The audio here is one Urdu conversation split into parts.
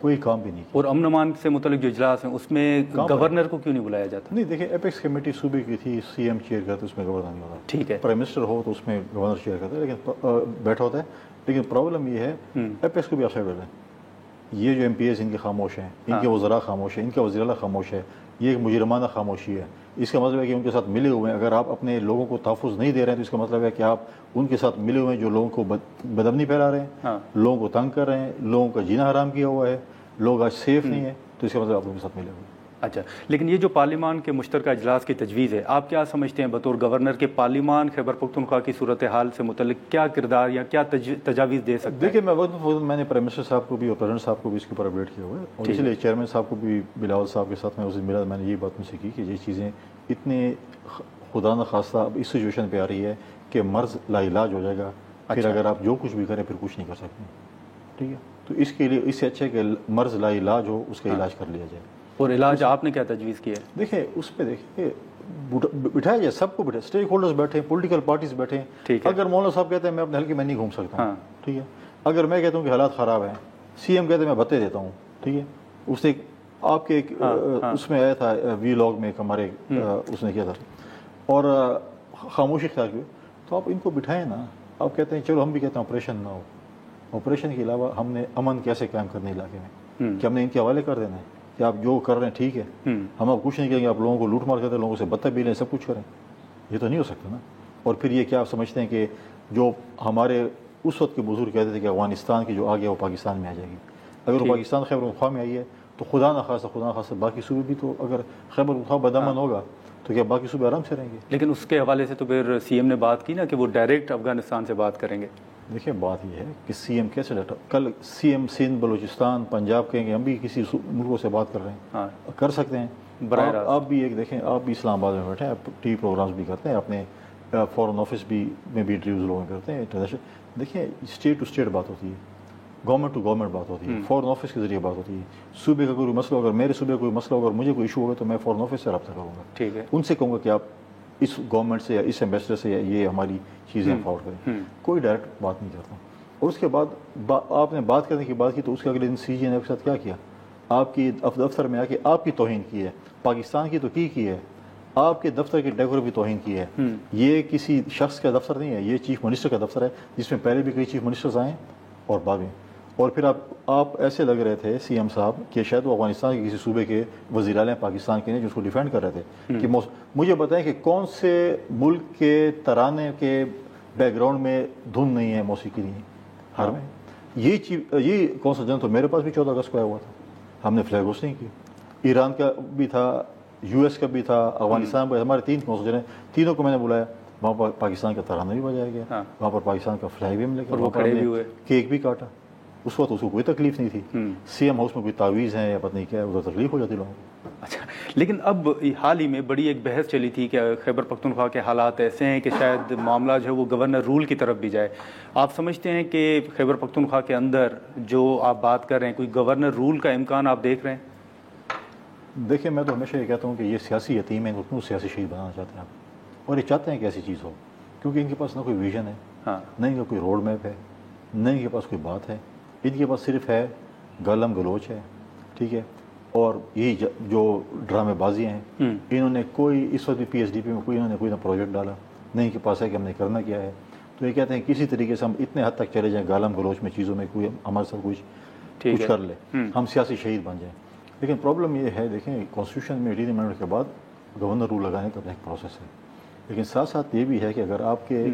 کوئی کام بھی نہیں کیا. اور امن امان سے متعلق جو اجلاس ہیں اس میں گورنر کو کیوں نہیں بلایا جاتا؟ نہیں دیکھیں ایپیکس کمیٹی صوبے کی تھی, سی ایم چیئر کرتا ہے, اس میں گورنر نہیں ہوتا. ٹھیک ہے, پرائم منسٹر ہو تو اس میں گورنر چیئر کرتا ہے, لیکن بیٹھا ہوتا ہے. لیکن پرابلم یہ ہے ایپیکس کو بھی افسر ڈالیں. یہ جو ایم پی ایز ان کے خاموش ہیں, ان کے وزراء خاموش ہیں, ان کا وزیر اعلیٰ خاموش ہے, یہ ایک مجرمانہ خاموشی ہے. اس کا مطلب ہے کہ ان کے ساتھ ملے ہوئے ہیں. اگر آپ اپنے لوگوں کو تحفظ نہیں دے رہے ہیں تو اس کا مطلب ہے کہ آپ ان کے ساتھ ملے ہوئے ہیں جو لوگوں کو بدامنی پھیلا رہے ہیں, لوگوں کو تنگ کر رہے ہیں, لوگوں کا جینا حرام کیا ہوا ہے, لوگ آج سیف نہیں ہیں, تو اس کا مطلب آپ ان کے ساتھ ملے ہوئے ہیں. اچھا, لیکن یہ جو پارلیمان کے مشترکہ اجلاس کی تجویز ہے, آپ کیا سمجھتے ہیں بطور گورنر کے پارلیمان خیبر پختونخوا کی صورتحال سے متعلق کیا کردار یا کیا تجاویز دے سکتے ہیں؟ دیکھیں میں میں نے پرائم منسٹر صاحب کو بھی اور پریزیڈنٹ صاحب کو بھی اس کے اوپر اپڈیٹ کیا ہوا ہے, اور اس لیے چیئرمین صاحب کو بھی بلاول صاحب کے ساتھ میں اس دن ملا, میں نے یہ بات مجھ سے کی کہ یہ چیزیں اتنے خدا نخواستہ اب اس سچویشن پہ آ رہی ہے کہ مرض لا علاج ہو جائے گا. پھر اگر آپ جو کچھ بھی کریں پھر کچھ نہیں کر سکتے. ٹھیک ہے, تو اس کے لیے اس سے اچھا ہے کہ مرض لا علاج ہو, اس کا علاج کر لیا جائے. اور علاج آپ نے کیا تجویز کیا ہے؟ دیکھیں اس پہ دیکھیں بٹھایا جائے, سب کو بٹھائے, اسٹیک ہولڈرز بیٹھے, پولیٹیکل پارٹیز بیٹھے. اگر مولانا صاحب کہتے ہیں میں اپنے حلقے میں نہیں گھوم سکتا, ٹھیک ہے, اگر میں کہتا ہوں کہ حالات خراب ہیں, سی ایم کہتے ہیں میں بھتے دیتا ہوں, ٹھیک ہے, اس نے آپ کے اس میں آیا تھا وی لاگ میں ہمارے اس نے کیا تھا اور خاموشی اختیار کی, تو آپ ان کو بٹھائیں نا. آپ کہتے ہیں چلو ہم بھی کہتے ہیں آپریشن نہ ہو, آپریشن کے علاوہ ہم نے امن کیسے قائم کرنے علاقے میں, کہ ہم نے ان کے حوالے کر دینا ہے کہ آپ جو کر رہے ہیں ٹھیک ہے, ہم آپ کچھ نہیں کریں گے, آپ لوگوں کو لوٹ مار کرتے ہیں, لوگوں سے بتہ بھی لیں, سب کچھ کریں. یہ تو نہیں ہو سکتا نا. اور پھر یہ کیا آپ سمجھتے ہیں کہ جو ہمارے اس وقت کے بزرگ کہتے تھے کہ افغانستان کی جو آگے وہ پاکستان میں آ جائے گی, اگر وہ پاکستان خیبر پختونخوا میں آئی ہے تو خدا نخواستہ باقی صوبے بھی, تو اگر خیبر پختونخوا بدامن ہوگا تو کیا باقی صوبے آرام سے رہیں گے؟ لیکن اس کے حوالے سے تو پھر سی ایم نے بات کی نا کہ وہ ڈائریکٹ افغانستان سے بات کریں گے. دیکھیں بات یہ ہے کہ سی ایم کیسے لیٹر, کل سی ایم سندھ, بلوچستان, پنجاب کہیں گے ہم بھی کسی ملکوں سے بات کر رہے ہیں, کر سکتے ہیں. آپ بھی ایک دیکھیں, آپ بھی اسلام آباد میں بیٹھے ہیں, آپ ٹی وی پروگرامز بھی کرتے ہیں, اپنے فارن آفس بھی میں بھی انٹرویوز لوگوں میں کرتے ہیں, انٹرنیشنل. دیکھیں اسٹیٹ ٹو اسٹیٹ بات ہوتی ہے, گورنمنٹ ٹو گورنمنٹ بات ہوتی ہے, فارن آفس کے ذریعے بات ہوتی ہے. صوبے کا کوئی مسئلہ اگر میرے صوبے کا کوئی مسئلہ ہوگا, مجھے کوئی ایشو ہوگا, تو میں فارن آفس سے رابطہ کروں گا. ٹھیک ہے, ان سے کہوں گا کہ آپ اس گورنمنٹ سے یا اس ایمبیسڈر سے یا یہ ہماری چیزیں فارورڈ کریں. کوئی ڈائریکٹ بات نہیں کرتا. اور اس کے بعد آپ نے بات کرنے کی بات کی, تو اس کے اگلے دن سی جی نے آپ کے ساتھ کیا کیا, آپ کی دفتر میں آ کے آپ کی توہین کی ہے. پاکستان کی تو کی ہے, آپ کے دفتر کے ڈیکور بھی توہین کی ہے. یہ کسی شخص کا دفتر نہیں ہے, یہ چیف منسٹر کا دفتر ہے, جس میں پہلے بھی کئی چیف منسٹرز آئے اور بعد میں. اور پھر آپ ایسے لگ رہے تھے سی ایم صاحب کہ شاید وہ افغانستان کے کسی صوبے کے وزیر اعلیٰ پاکستان کے نے جو اس کو ڈیفینڈ کر رہے تھے. کہ مجھے بتائیں کہ کون سے ملک کے ترانے کے بیک گراؤنڈ میں دھن نہیں ہے, موسیقی نہیں ہے ہر میں. یہ کون سا جنگ تو میرے پاس بھی 14 اگست کو آیا ہوا تھا, ہم نے فلیگ ہوسٹنگ کی. ایران کا بھی تھا, یو ایس کا بھی تھا, افغانستان کا, ہمارے 3 کونسل ہیں, تینوں کو میں نے بلایا. وہاں پر پاکستان کا ترانہ بھی بجایا گیا, وہاں پر پاکستان کا فلیگ بھی ملے گا, کیک بھی کاٹا. اس وقت اس کو کوئی تکلیف نہیں تھی. سی ایم ہاؤس میں کوئی تعویذ ہے یا پتہ نہیں کیا ہے, ادھر تکلیف ہو جاتی لوگوں کو. اچھا, لیکن اب حال ہی میں بڑی ایک بحث چلی تھی کہ خیبر پختونخوا کے حالات ایسے ہیں کہ شاید معاملہ جو ہے وہ گورنر رول کی طرف بھی جائے. آپ سمجھتے ہیں کہ خیبر پختونخوا کے اندر جو آپ بات کر رہے ہیں کوئی گورنر رول کا امکان آپ دیکھ رہے ہیں؟ دیکھیں میں تو ہمیشہ یہ کہتا ہوں کہ یہ سیاسی یتیم ہیں, کیوں سیاسی شہید بنانا چاہتے ہیں آپ, اور یہ چاہتے ہیں کہ ایسی چیز ہو, کیونکہ ان کے پاس نہ کوئی ویژن ہے, نہ ان کا کوئی روڈ میپ ہے, نہ ان کے پاس کوئی بات ہے. ان کے پاس صرف ہے گالم گلوچ ہے, ٹھیک ہے, اور یہی جو ڈرامے بازیاں ہیں. انہوں نے کوئی اس وقت بھی پی ایس ڈی پی میں انہوں نے کوئی نہ پروجیکٹ ڈالا, نہ ان کے پاس ہے کہ ہم نے کرنا کیا ہے. تو یہ کہتے ہیں کسی طریقے سے ہم اتنے حد تک چلے جائیں گالم گلوچ میں, چیزوں میں کوئی ہمارے ساتھ کچھ کر لے, ہم سیاسی شہید بن جائیں. لیکن پرابلم یہ ہے, دیکھیں کانسٹیٹیوشن میں 18 امینڈمنٹ کے بعد گورنر رول لگانے کا ایک پروسیس ہے, لیکن ساتھ ساتھ یہ بھی ہے کہ اگر آپ کے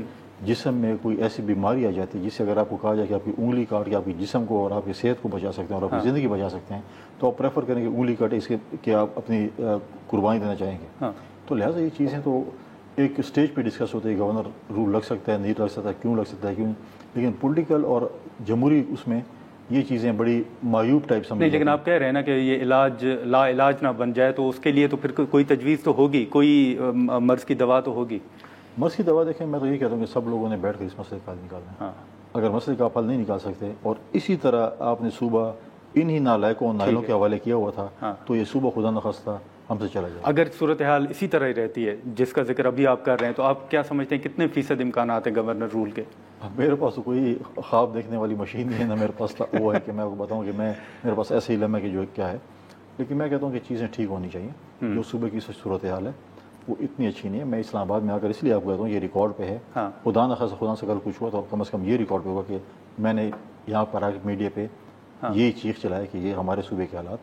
جسم میں کوئی ایسی بیماری آ جاتی ہے جس سے اگر آپ کو کہا جائے کہ آپ کی انگلی کاٹ کے آپ کے جسم کو اور آپ کی صحت کو بچا سکتے ہیں اور آپ کی زندگی بچا سکتے ہیں, تو آپ پریفر کریں کہ انگلی کاٹے اس کے کہ آپ اپنی قربانی دینا چاہیں گے. تو لہٰذا یہ چیزیں تو ایک اسٹیج پہ ڈسکس ہوتے ہیں, گورنر رول لگ سکتا ہے, نہیں لگ سکتا, کیوں لگ سکتا ہے, کیوں. لیکن پولیٹیکل اور جمہوری اس میں یہ چیزیں بڑی مایوب ٹائپ سمجھ. لیکن آپ کہہ رہے ہیں نا کہ یہ علاج لا علاج نہ بن جائے, تو اس کے لیے تو پھر کوئی تجویز تو ہوگی, کوئی مرض کی دوا تو ہوگی. مرض کی دوا دیکھیں میں تو یہ کہتا ہوں کہ سب لوگوں نے بیٹھ کر اس مسئلے کا حل نکالنا ہے. اگر مسئلے کا حل نہیں نکال سکتے اور اسی طرح آپ نے صوبہ انہی نالائقوں اور نائلوں کے حوالے کیا ہوا تھا, تو یہ صوبہ خدا نخواستہ ہم سے چلا جائے. اگر صورتحال اسی طرح ہی رہتی ہے جس کا ذکر ابھی آپ کر رہے ہیں, تو آپ کیا سمجھتے ہیں کتنے فیصد امکانات ہیں گورنر رول کے؟ میرے پاس تو کوئی خواب دیکھنے والی مشین نہیں ہے، نہ میرے پاس وہ ہے کہ میں آپ کو بتاؤں کہ میرے پاس ایسے علم ہے کہ جو کیا ہے، لیکن میں کہتا ہوں کہ چیزیں ٹھیک ہونی چاہیے. جو صوبے کی صورتحال ہے وہ اتنی اچھی نہیں ہے. میں اسلام آباد میں آ کر اس لیے آپ کو کہتا ہوں یہ ریکارڈ پہ ہے. خدا نخواستہ سے کل کچھ ہوا تو کم از کم یہ ریکارڈ پہ ہوگا کہ میں نے یہاں پر آ کے میڈیا پہ یہی چیخ چلایا کہ یہ ہمارے صوبے کے حالات.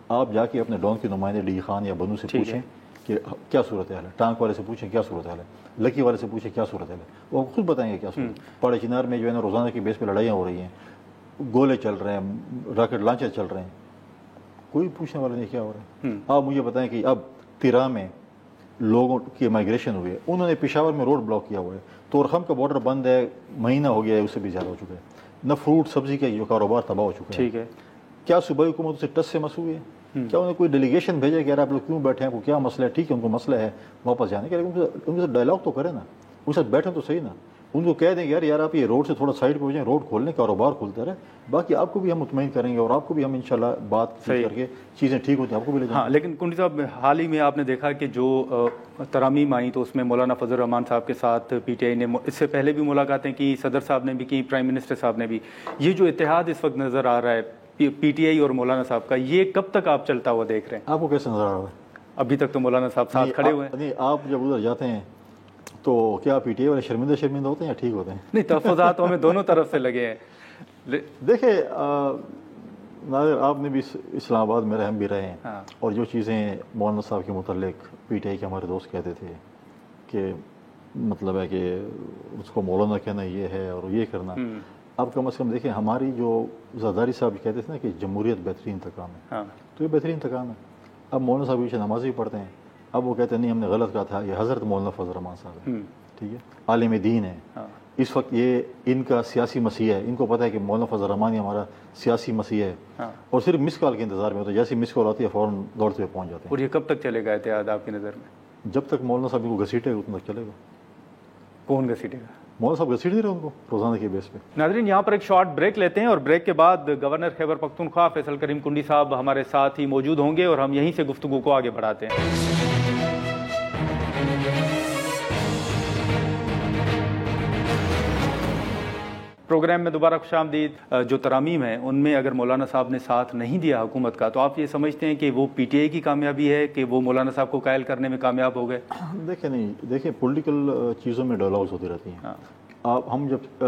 آپ جا کے اپنے ڈون کے نمائندے ڈی خان یا بنو سے پوچھیں کہ کیا صورتحال ہے، ٹانک والے سے پوچھیں کیا صورتحال ہے، لکی والے سے پوچھیں کیا صورتحال ہے، وہ خود بتائیں گے کیا صورت. پاڑے چنار میں جو ہے نا روزانہ کی بیس پہ لڑائیاں ہو رہی ہیں، گولے چل رہے ہیں، راکٹ لانچر چل رہے ہیں، کوئی پوچھنے والا نہیں کیا ہو رہا ہے. آپ مجھے بتائیں کہ اب تیرا میں لوگوں کی مائگریشن ہوئی ہے، انہوں نے پشاور میں روڈ بلاک کیا ہوا ہے، تورخم کا بارڈر بند ہے، مہینہ ہو گیا ہے، اس سے بھی زیادہ ہو چکا ہے. نہ فروٹ سبزی کا جو کاروبار تباہ ہو چکا ہے. ٹھیک ہے، کیا صوبائی حکومت سے ٹس سے مس ہوئی ہے؟ کیا انہوں نے کوئی ڈیلیگیشن بھیجا کہ یار آپ لوگ کیوں بیٹھے ہیں، کو کیا مسئلہ ہے؟ ٹھیک ہے ان کو مسئلہ ہے واپس جانے کے، لیکن ان کے ساتھ ڈائلاگ تو کریں نا، ان کے ساتھ بیٹھیں تو صحیح نا. ان کو کہہ دیں کہ یار آپ یہ روڈ سے تھوڑا سائڈ پہ ہو جائیں، روڈ کھولنے کاروبار کھولتے رہے، باقی آپ کو بھی ہم مطمئن کریں گے اور آپ کو بھی ہم انشاءاللہ بات کر کے چیزیں ٹھیک ہوتی ہیں آپ کو بھی لے جائیں. ہاں، لیکن کنڈی صاحب حال ہی میں آپ نے دیکھا کہ جو ترامیم آئیں تو اس میں مولانا فضل الرحمان صاحب کے ساتھ پی ٹی آئی نے اس سے پہلے بھی ملاقاتیں کی، صدر صاحب نے بھی کی، پرائم منسٹر صاحب نے بھی. یہ جو اتحاد اس وقت نظر آ رہا ہے پی ٹی آئی اور مولانا صاحب کا، یہ کب تک آپ چلتا ہوا دیکھ رہے ہیں؟ آپ کو کیسے نظر آ رہا ہے؟ ابھی تک تو مولانا صاحب ساتھ کھڑے ہوئے ہیں. نہیں، آپ جب ادھر جاتے ہیں تو کیا پی ٹی آئی والے شرمندہ ہوتے ہیں یا ٹھیک ہوتے ہیں؟ نہیں، تحفظات ہمیں دونوں طرف سے لگے ہیں. دیکھیں ناظر، آپ نے بھی اسلام آباد میں رہم بھی رہے ہیں، اور جو چیزیں مولانا صاحب کے متعلق پی ٹی آئی کے ہمارے دوست کہتے تھے کہ مطلب ہے کہ اس کو مولانا کہنا یہ ہے اور یہ کرنا، اب کم از کم دیکھیں ہماری جو زرداری صاحب کہتے تھے نا کہ جمہوریت بہترین انتقام ہے، تو یہ بہترین انتقام ہے. اب مولانا صاحب پیچھے نماز بھی پڑھتے ہیں، اب وہ کہتے ہیں نہیں ہم نے غلط کہا تھا، یہ حضرت مولانا فضل الرحمان صاحب ہے، ٹھیک ہے، عالم دین ہے. اس وقت یہ ان کا سیاسی مسیح ہے، ان کو پتہ ہے کہ مولانا فضل الرحمان ہی ہمارا سیاسی مسیح ہے، اور صرف مس کال کے انتظار میں ہوتا ہے، جیسی مس کال آتی ہے فوراً دوڑتے ہوئے پہنچ جاتے ہیں. اور یہ کب تک چلے گا اتحاد آپ کی نظر میں؟ جب تک مولانا صاحب کو گھسیٹے اتنا تک چلے گا. کون گھسیٹے گا؟ مولانا صاحب گھسیٹ نہیں رہے ان کو روزانہ کی بیس پہ. ناظرین، یہاں پر ایک شارٹ بریک لیتے ہیں اور بریک کے بعد گورنر خیبر پختونخوا فیصل کریم کنڈی صاحب ہمارے ساتھ ہی موجود ہوں گے اور ہم یہیں سے گفتگو کو آگے بڑھاتے ہیں. پروگرام میں دوبارہ خوش آمدید. جو ترامیم ہیں ان میں اگر مولانا صاحب نے ساتھ نہیں دیا حکومت کا تو آپ یہ سمجھتے ہیں کہ وہ پی ٹی آئی کی کامیابی ہے کہ وہ مولانا صاحب کو قائل کرنے میں کامیاب ہو گئے؟ دیکھیں پولیٹیکل چیزوں میں ڈائلاگز ہوتی رہتی ہیں. ہم جب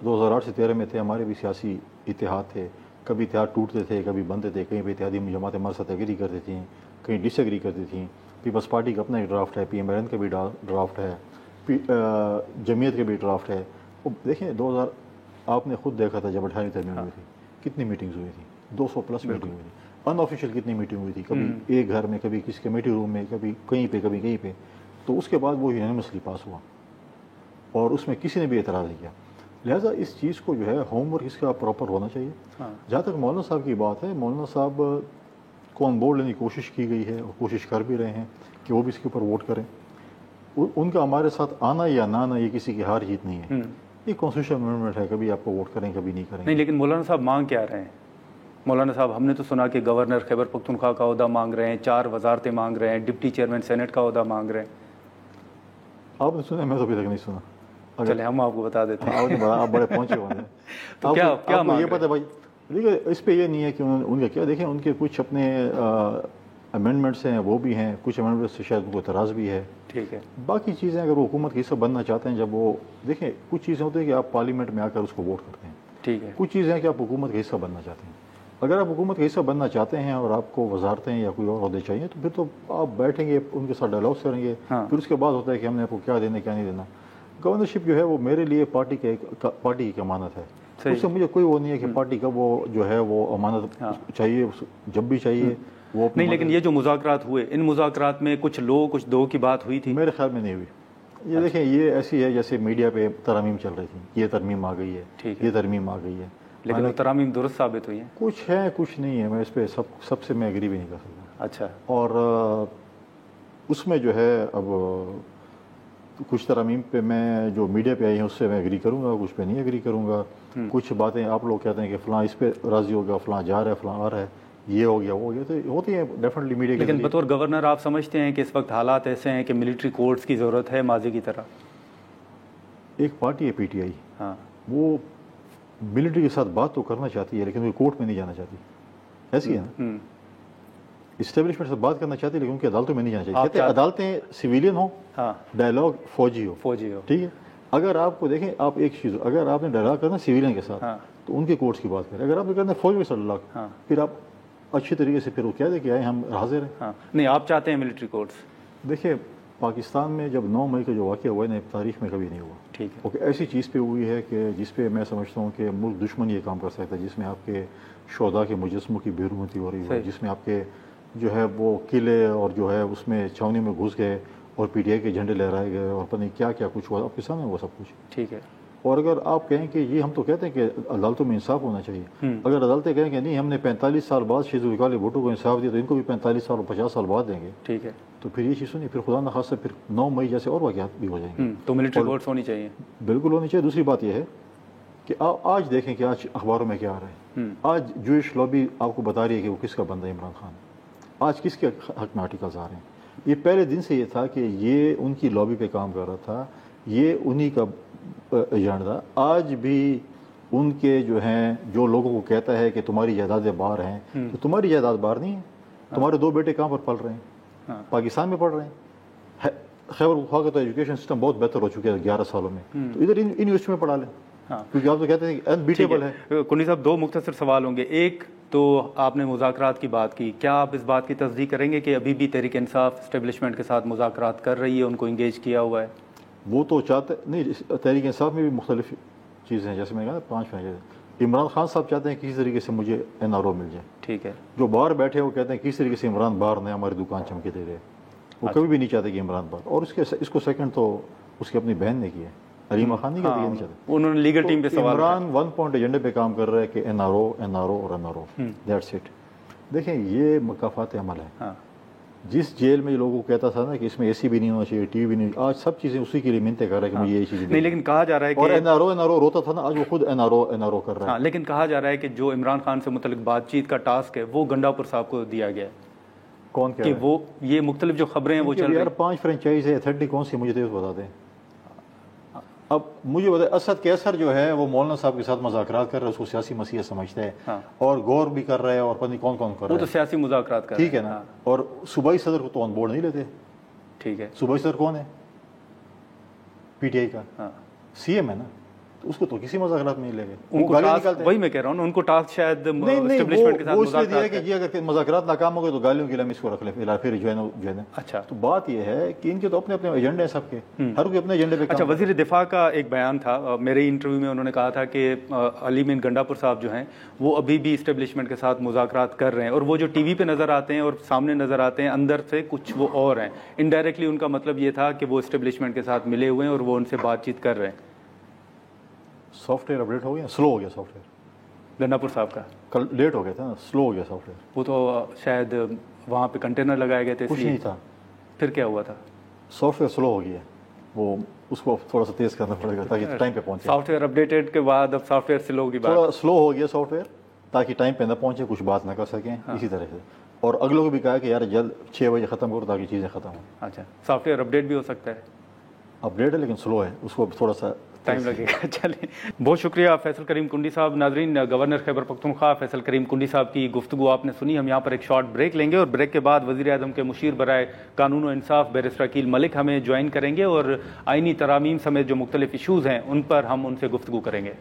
2008 سے 2013 میں تھے، ہمارے بھی سیاسی اتحاد تھے، کبھی اتحاد ٹوٹتے تھے کبھی بنتے تھے، کہیں پہ اتحادی جماعتیں ہمارے ساتھ ایگری کرتی تھیں، کہیں ڈس ایگری کرتی تھیں. پیپلز پارٹی کا اپنا ایک ڈرافٹ ہے، پی ایم این کا بھی ڈرافٹ ہے، جمعیت کا بھی ڈرافٹ ہے. دیکھیں 2000 آپ نے خود دیکھا تھا جب 18ویں ترمیم ہوئی تھی کتنی میٹنگز ہوئی تھیں، 200+ میٹنگ ہوئی تھی. ان آفیشیل کتنی میٹنگ ہوئی تھی، کبھی ایک گھر میں، کبھی کسی کمیٹی روم میں، کبھی کہیں پہ کبھی کہیں پہ. تو اس کے بعد وہ یونینیمسلی پاس ہوا اور اس میں کسی نے بھی اعتراض نہیں کیا. لہٰذا اس چیز کو جو ہے ہوم ورک اس کا پراپر ہونا چاہیے. جہاں تک مولانا صاحب کی بات ہے، مولانا صاحب کو آن بورڈ لینے کی کوشش کی گئی ہے اور کوشش کر بھی رہے ہیں کہ وہ بھی اس کے اوپر ووٹ کریں. ان کا ہمارے ساتھ آنا یا نہ آنا یہ کسی کی ہار جیت نہیں ہے، یہ کانسٹیٹیوشن امینڈمنٹ ہے، کبھی آپ کو ووٹ کریں کبھی نہیں کریں. نہیں، لیکن مولانا صاحب مانگ کیا رہے ہیں؟ مولانا صاحب ہم نے تو سنا کہ گورنر خیبر پختونخوا کا عہدہ مانگ رہے ہیں، 4 وزارتیں مانگ رہے ہیں، ڈپٹی چیئرمین سینٹ کا عہدہ مانگ رہے ہیں. آپ نے سنا؟ میں تو ابھی تک نہیں سنا. چلے ہم آپ کو بتا دیتے ہیں. آپ بڑے پہنچے ہوئے ہیں. تو کیا یہ پتہ ہے بھائی، دیکھیے اس پہ یہ نہیں ہے کہ ان کا کیا، دیکھیں ان کے کچھ اپنے امینڈمنٹس ہیں وہ بھی ہیں، کچھ امینڈمنٹس سے شاید ان کو اعتراض بھی ہے. ٹھیک ہے، باقی چیزیں اگر وہ حکومت کا حصہ بننا چاہتے ہیں، جب وہ دیکھیں کچھ چیزیں ہوتی ہیں کہ آپ پارلیمنٹ میں آ کر اس کو ووٹ کرتے ہیں. ٹھیک ہے، کچھ چیزیں ہیں کہ آپ حکومت کا حصہ بننا چاہتے ہیں. اگر آپ حکومت کا حصہ بننا چاہتے ہیں اور آپ کو وزارتیں یا کوئی اور عہدے چاہیے تو پھر تو آپ بیٹھیں گے، ان کے ساتھ ڈائلاگس کریں گے. پھر اس کے بعد ہوتا ہے کہ ہم نے آپ کو کیا دینا کیا نہیں دینا. گورنرشپ جو ہے وہ میرے لیے پارٹی کی امانت ہے. اس سے مجھے کوئی وہ نہیں ہے کہ پارٹی کا وہ جو ہے وہ امانت چاہیے جب بھی چاہیے وہ نہیں. لیکن یہ جو مذاکرات ہوئے، ان مذاکرات میں کچھ لو کچھ دو کی بات ہوئی تھی؟ میرے خیال میں نہیں ہوئی. یہ دیکھیں یہ ایسی ہے جیسے میڈیا پہ ترامیم چل رہی تھی، یہ ترمیم آ گئی ہے، یہ ترمیم آ گئی ہے، لیکن وہ ترامیم درست ثابت ہوئی ہیں. کچھ ہے کچھ نہیں ہے. میں اس پہ سب سے میں ایگری بھی نہیں کر سکتا. اچھا. اور اس میں جو ہے اب کچھ ترامیم پہ میں جو میڈیا پہ آئی ہیں اس سے میں ایگری کروں گا، کچھ پہ نہیں ایگری کروں گا. کچھ باتیں آپ لوگ کہتے ہیں کہ فلاں اس پہ راضی ہو گیا، فلاں جا رہا ہے، فلاں آ رہا ہے، یہ ہو گیا وہ ہو گیا، تو ہوتی ہیں ڈیفینیٹلی میڈیا کی. لیکن بطور گورنر آپ سمجھتے ہیں کہ اس وقت حالات ایسے ہیں کہ ملٹری کورٹس کی ضرورت ہے ماضی کی طرح؟ ایک پارٹی ہے پی ٹی آئی، وہ ملٹری کے ساتھ بات تو کرنا چاہتی ہے لیکن وہ کورٹ میں نہیں جانا چاہتی. ایسی ہے نا, اسٹیبلشمنٹ سے بات کرنا چاہتی ہے لیکن ان کی عدالتوں میں نہیں جانا چاہیے. کہتے ہیں عدالتیں سویلین ہوں, ڈائلاگ فوجی ہو. ٹھیک ہے, اگر آپ کو دیکھیں, آپ ایک چیز, اگر آپ نے ڈائلاگ کرنا سویلین کے ساتھ تو ان کے کورٹس کی بات کریں. اگر آپ نے کرنا فوج کے ساتھ ڈائلاگ, پھر آپ اچھی طریقے سے پھر وہ کہہ دیں کہ آئے ہم حاضر ہیں. نہیں, آپ چاہتے ہیں ملٹری کورٹس. دیکھیے, پاکستان میں جب 9 مئی کا جو واقعہ ہوا ہے نا, تاریخ میں کبھی نہیں ہوا. ٹھیک ہے, اوکے, ایسی چیز پہ ہوئی ہے کہ جس پہ میں سمجھتا ہوں کہ ملک دشمن یہ کام کر سکتا ہے, جس میں آپ کے شہداء کے مجسموں کی بے رحمتی ہو رہی ہے, جس میں آپ کے جو ہے وہ قلعے اور جو ہے اس میں چھاونی میں گھس گئے اور پی ٹی آئی کے جھنڈے لہرائے گئے اور پتہ نہیں کیا کیا کچھ ہوا آپ کے سامنے وہ سب کچھ. ٹھیک ہے, اور اگر آپ کہیں کہ یہ ہم تو کہتے ہیں کہ عدالتوں میں انصاف ہونا چاہیے, اگر عدالتیں کہیں کہ نہیں ہم نے 45 سال بعد شیخ ذوالفقار بھٹو کو انصاف دیا تو ان کو بھی 45 سال اور 50 سال بعد دیں گے. ٹھیک ہے, تو پھر یہ چیز سنیے, پھر خدا نخواستہ پھر 9 مئی جیسے اور واقعات بھی ہو جائیں گے. تو ملٹری کورٹس ہونی چاہیے. بالکل ہونی چاہیے. دوسری بات یہ ہے کہ آپ آج دیکھیں کہ آج اخباروں میں کیا آ رہا ہے. آج جوئش لابی آپ کو بتا رہی ہے کہ وہ کس کا بندہ ہے عمران خان. آج کس کے حق میں آرٹیکلز آ رہے ہیں. یہ پہلے دن سے یہ تھا کہ یہ ان کی لابی پہ کام کر رہا تھا, یہ انہی کا ایجنڈ تھا. آج بھی ان کے جو ہیں, جو لوگوں کو کہتا ہے کہ تمہاری جائیدادیں باہر ہیں, تو تمہاری جائیداد باہر نہیں ہے. تمہارے 2 بیٹے کہاں پر پل رہے ہیں؟ پاکستان میں پڑھ رہے ہیں. خیبر پختونخوا کا تو ایجوکیشن سسٹم بہت بہتر ہو چکا ہے 11 سالوں میں, تو ادھر یونیورسٹی میں پڑھا لیں, کیونکہ آپ تو کہتے ہیں کہ انبیٹیبل ہے. کنڈی صاحب, 2 مختصر سوال ہوں گے. ایک تو آپ نے مذاکرات کی بات کی, کیا آپ اس بات کی تصدیق کریں گے کہ ابھی بھی تحریک انصاف اسٹیبلشمنٹ کے ساتھ مذاکرات کر رہی ہے, ان کو انگیج کیا ہوا ہے؟ وہ تو چاہتے نہیں, تحریک انصاف میں بھی مختلف چیزیں ہیں, جیسے میں نے کہا 5 چیزیں. عمران خان صاحب چاہتے ہیں کسی طریقے سے مجھے NRO مل جائے. ٹھیک ہے, جو باہر بیٹھے وہ کہتے ہیں کسی طریقے سے عمران باہر نہ ہماری دکان چمکے دے رہے. وہ کبھی بھی نہیں چاہتے کہ عمران باہر. اور اس کو سیکنڈ تو اس کی اپنی بہن نے کیا ہے, علیمہ خان نہیں چاہتے. انہوں نے لیگل ٹیم پہ سوال. عمران 1 پوائنٹ ایجنڈے پہ کام کر رہا ہے کہ NRO اور NRO, دیٹس اٹ. دیکھیں, یہ مکافات عمل ہے. جس جیل میں لوگوں کو کہتا تھا نا کہ اس میں AC بھی نہیں ہونا چاہیے, ٹی وی بھی نہیں, آج سب چیزیں اسی کے لیے منتیں کر رہا ہے کہ مجھے یہ چیزیں نہیں. لیکن کہا جا رہا ہے کہ اور NRO روتا تھا نا, آج وہ خود NRO کر رہا ہے. لیکن کہا جا رہا ہے کہ جو عمران خان سے متعلق بات چیت کا ٹاسک ہے وہ گنڈاپور صاحب کو دیا گیا ہے. کون کہہ کہ وہ یہ مختلف جو خبریں ہیں وہ چل رہی ہیں. 5 فرنچائز ہے, اتھارٹی کون سی مجھے بتا دیں. اب مجھے بتائیں, اسد کیسر جو ہے وہ مولانا صاحب کے ساتھ مذاکرات کر رہا ہے, اس کو سیاسی مسئلہ سمجھتا ہے, اور غور بھی کر رہا ہے, اور پتہ نہیں کون کر رہا ہے. وہ تو سیاسی مذاکرات کر رہا ہے. ٹھیک ہے نا. اور صوبائی صدر کو تو آن بورڈ نہیں لیتے. ٹھیک ہے, صوبائی صدر کون ہے؟ PTI کا CM ہے نا, تو اس کو تو کسی مذاکرات میں نہیں لے گئے. وہی میں کہہ رہا ہوں, ان کو ٹاسک شاید اسٹیبلشمنٹ کے ساتھ مذاکرات دیا کہ اگر مذاکرات ناکام ہو گئے تو گالیوں کے لیے ہم اس کو رکھ لیں, پھر جو ہے. اچھا, تو بات یہ ہے کہ ان کے تو اپنے ایجنڈے ہیں سب کے, ہر کوئی اپنے ایجنڈے پہ. اچھا, وزیر دفاع کا ایک بیان تھا میرے انٹرویو میں, انہوں نے کہا تھا کہ علی مین گنڈاپور صاحب جو ہیں وہ ابھی بھی اسٹیبلشمنٹ کے ساتھ مذاکرات کر رہے ہیں, اور وہ جو TV پہ نظر آتے ہیں اور سامنے نظر آتے ہیں اندر سے کچھ وہ اور ہیں. انڈائریکٹلی ان کا مطلب یہ تھا کہ وہ اسٹیبلشمنٹ کے ساتھ ملے ہوئے ہیں اور وہ ان سے بات چیت کر رہے ہیں. سافٹ ویئر اپڈیٹ ہو گیا, سلو ہو گیا سافٹ ویئر. گنڈاپور صاحب کا کل لیٹ ہو گیا تھا نا, سلو ہو گیا سافٹ ویئر. وہ تو شاید وہاں پہ کنٹینر لگائے گئے تھے, کچھ نہیں تھا. پھر کیا ہوا تھا؟ سافٹ ویئر سلو ہو گیا, وہ اس کو تھوڑا سا تیز کرنا پڑے گا تاکہ ٹائم پہ پہنچے. سافٹ ویئر اپڈیٹڈ کے بعد اب سافٹ ویئر سلو کی بات, تھوڑا سلو ہو گیا سافٹ ویئر تاکہ ٹائم پہ نہ پہنچے, کچھ بات نہ کر سکیں اسی طرح سے. اور اگلوں کو بھی کہا کہ یار جلد 6 بجے ختم کرو تاکہ چیزیں ختم ہوں. اچھا, سافٹ ویئر اپڈیٹ بھی ہو سکتا ہے. اپڈیٹ ہے لیکن سلو ہے, اس کو تھوڑا سا ٹائم لگے گا. چلیں, بہت شکریہ فیصل کریم کنڈی صاحب. ناظرین, گورنر خیبر پختونخوا فیصل کریم کنڈی صاحب کی گفتگو آپ نے سنی. ہم یہاں پر ایک شارٹ بریک لیں گے, اور بریک کے بعد وزیر اعظم کے مشیر برائے قانون و انصاف بیرسٹر عقیل ملک ہمیں جوائن کریں گے, اور آئینی ترامیم سمیت جو مختلف ایشوز ہیں ان پر ہم ان سے گفتگو کریں گے.